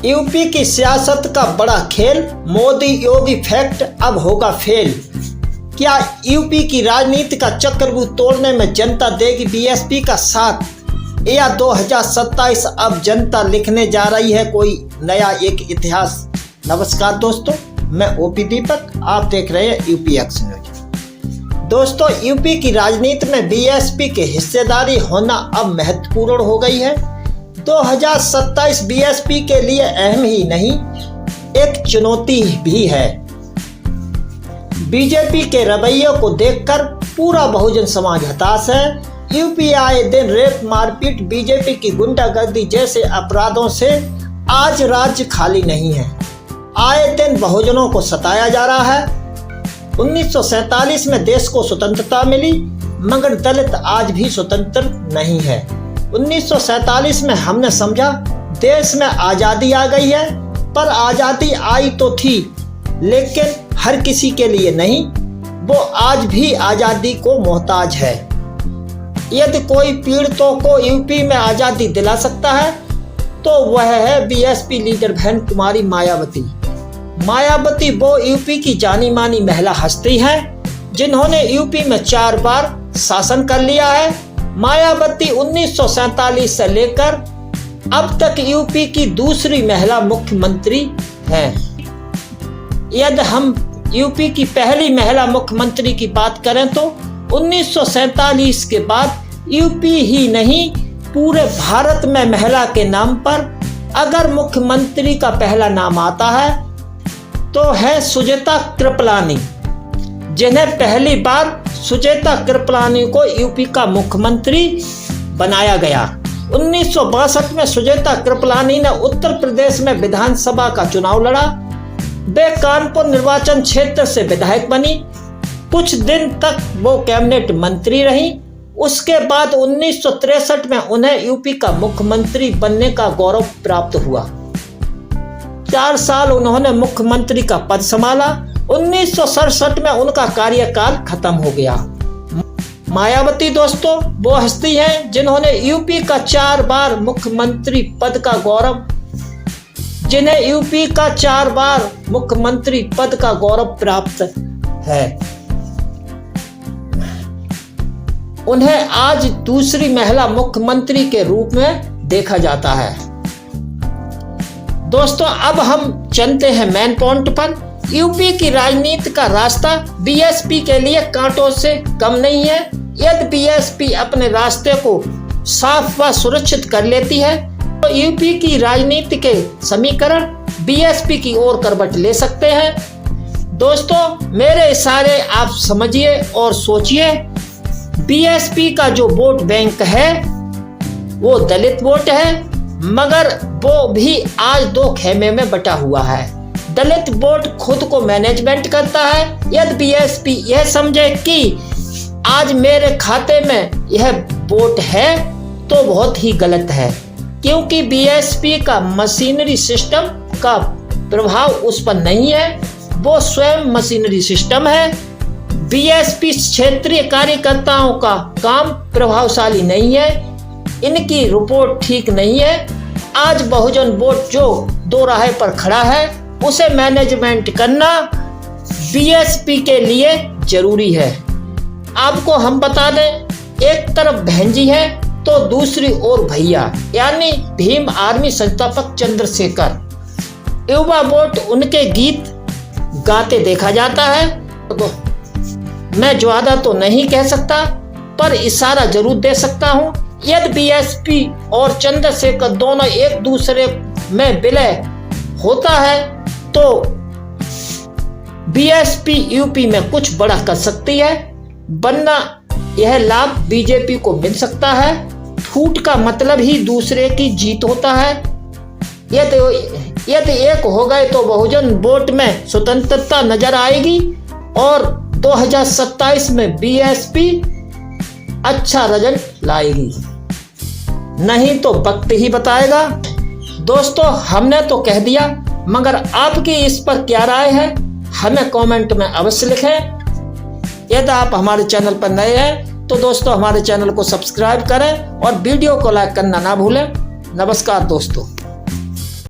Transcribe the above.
UP की सियासत का बड़ा खेल, मोदी योगी फैक्ट अब होगा फेल। क्या यूपी की राजनीति का चक्रव्यूह तोड़ने में जनता देगी बीएसपी का साथ, या 2027 अब जनता लिखने जा रही है कोई नया एक इतिहास। नमस्कार दोस्तों, मैं ओपी दीपक, आप देख रहे हैं यूपी एक्स न्यूज। दोस्तों, यूपी की राजनीति में बीएसपी की हिस्सेदारी होना अब महत्वपूर्ण हो गई है। 2027 बीएसपी के लिए अहम ही नहीं, एक चुनौती भी है। बीजेपी के रवैये को देखकर पूरा बहुजन समाज हताश है। यूपी आए दिन रेप, मारपीट, बीजेपी की गुंडागर्दी जैसे अपराधों से आज राज्य खाली नहीं है। आए दिन बहुजनों को सताया जा रहा है। 1947 में देश को स्वतंत्रता मिली, मगर दलित आज भी स्वतंत्र नहीं है। 1947 में हमने समझा देश में आज़ादी आ गई है, पर आज़ादी आई तो थी, लेकिन हर किसी के लिए नहीं। वो आज भी आज़ादी को मोहताज है। यदि कोई पीड़ितों को यूपी में आज़ादी दिला सकता है तो वह है बीएसपी लीडर बहन कुमारी मायावती। मायावती वो यूपी की जानी मानी महिला हस्ती है जिन्होंने यूपी में 4 बार शासन कर लिया है। मायावती 1947 से लेकर अब तक यूपी की दूसरी महिला मुख्यमंत्री हैं। यदि हम यूपी की पहली महिला मुख्यमंत्री की बात करें तो 1947 के बाद यूपी ही नहीं, पूरे भारत में महिला के नाम पर अगर मुख्यमंत्री का पहला नाम आता है तो है सुचेता कृपलानी, जिन्हें पहली बार सुचेता कृपलानी को यूपी का मुख्यमंत्री बनाया गया। 1962 में सुचेता कृपलानी ने उत्तर प्रदेश में विधानसभा का चुनाव लड़ा। वे कानपुर निर्वाचन क्षेत्र से विधायक बनी। कुछ दिन तक वो कैबिनेट मंत्री रही। उसके बाद 1963 में उन्हें यूपी का मुख्यमंत्री बनने का गौरव प्राप्त हुआ। 4 साल उन्होंने मुख्यमंत्री का पद संभाला। 1967 में उनका कार्यकाल खत्म हो गया। मायावती दोस्तों वो हस्ती हैं जिन्होंने यूपी का 4 बार मुख्यमंत्री पद का गौरव प्राप्त है। उन्हें आज दूसरी महिला मुख्यमंत्री के रूप में देखा जाता है। दोस्तों, अब हम चलते हैं मेन पॉइंट पर। यूपी की राजनीति का रास्ता बीएसपी के लिए कांटों से कम नहीं है। यदि बीएसपी अपने रास्ते को साफ व सुरक्षित कर लेती है तो यूपी की राजनीति के समीकरण बीएसपी की ओर करवट ले सकते हैं। दोस्तों, मेरे इशारे आप समझिए और सोचिए। बीएसपी का जो वोट बैंक है वो दलित वोट है, मगर वो भी आज 2 खेमे में बटा हुआ है। दलित वोट खुद को मैनेजमेंट करता है। यदि बीएसपी यह समझे कि आज मेरे खाते में यह वोट है तो बहुत ही गलत है, क्योंकि बीएसपी का मशीनरी सिस्टम का प्रभाव उस पर नहीं है। वो स्वयं मशीनरी सिस्टम है। बीएसपी क्षेत्रीय कार्यकर्ताओं का काम प्रभावशाली नहीं है। इनकी रिपोर्ट ठीक नहीं है। आज बहुजन वोट जो 2 राह पर खड़ा है उसे मैनेजमेंट करना बीएसपी के लिए जरूरी है। आपको हम बता दें, एक तरफ बहन जी है तो दूसरी ओर भैया, यानी भीम आर्मी संस्थापक चंद्रशेखर। युवा वोट उनके गीत गाते देखा जाता है। तो मैं ज्यादा तो नहीं कह सकता, पर इशारा जरूर दे सकता हूं। यदि बीएसपी और चंद्रशेखर दोनों एक दूसरे में विलय होता है तो बीएसपी यूपी में कुछ बड़ा कर सकती है, वरना यह लाभ बीजेपी को मिल सकता है। फूट का मतलब ही दूसरे की जीत होता है। यदि एक हो गए तो बहुजन वोट में स्वतंत्रता नजर आएगी और 2027 में बीएसपी अच्छा रिजल्ट लाएगी, नहीं तो वक्त ही बताएगा। दोस्तों, हमने तो कह दिया, मगर आपकी इस पर क्या राय है हमें कमेंट में अवश्य लिखें। यदि आप हमारे चैनल पर नए हैं तो दोस्तों हमारे चैनल को सब्सक्राइब करें और वीडियो को लाइक करना ना भूलें। नमस्कार दोस्तों।